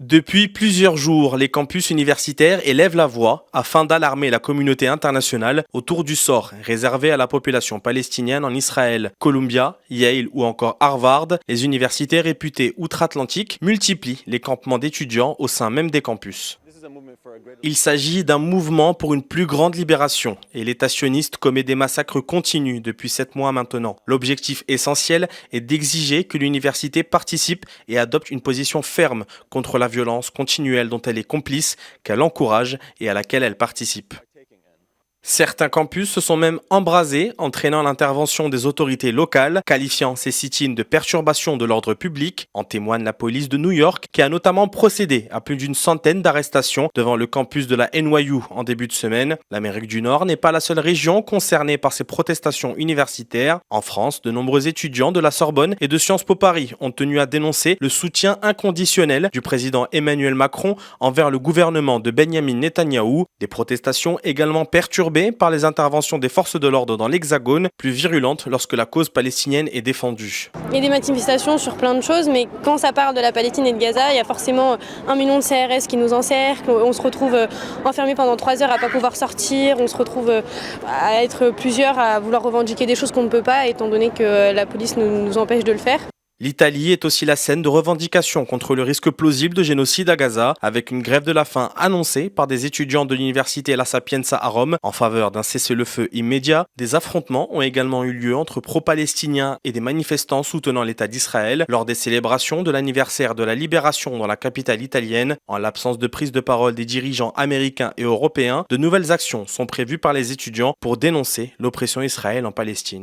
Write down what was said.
Depuis plusieurs jours, les campus universitaires élèvent la voix afin d'alarmer la communauté internationale autour du sort réservé à la population palestinienne en Israël. Columbia, Yale ou encore Harvard, les universités réputées outre-Atlantique multiplient les campements d'étudiants au sein même des campus. Il s'agit d'un mouvement pour une plus grande libération et l'État sioniste commet des massacres continus depuis 7 mois maintenant. L'objectif essentiel est d'exiger que l'université participe et adopte une position ferme contre la violence continuelle dont elle est complice, qu'elle encourage et à laquelle elle participe. Certains campus se sont même embrasés, entraînant l'intervention des autorités locales, qualifiant ces sit-ins de perturbation de l'ordre public. En témoigne la police de New York, qui a notamment procédé à plus d'une centaine d'arrestations devant le campus de la NYU en début de semaine. L'Amérique du Nord n'est pas la seule région concernée par ces protestations universitaires. En France, de nombreux étudiants de la Sorbonne et de Sciences Po Paris ont tenu à dénoncer le soutien inconditionnel du président Emmanuel Macron envers le gouvernement de Benyamin Netanyahou. Des protestations également perturbées par les interventions des forces de l'ordre dans l'Hexagone, plus virulentes lorsque la cause palestinienne est défendue. Il y a des manifestations sur plein de choses, mais quand ça parle de la Palestine et de Gaza, il y a forcément 1 million de CRS qui nous encerclent, on se retrouve enfermés pendant 3 heures à ne pas pouvoir sortir, on se retrouve à être plusieurs à vouloir revendiquer des choses qu'on ne peut pas, étant donné que la police nous empêche de le faire. L'Italie est aussi la scène de revendications contre le risque plausible de génocide à Gaza, avec une grève de la faim annoncée par des étudiants de l'université La Sapienza à Rome en faveur d'un cessez-le-feu immédiat. Des affrontements ont également eu lieu entre pro-palestiniens et des manifestants soutenant l'État d'Israël lors des célébrations de l'anniversaire de la libération dans la capitale italienne. En l'absence de prise de parole des dirigeants américains et européens, de nouvelles actions sont prévues par les étudiants pour dénoncer l'oppression israélienne en Palestine.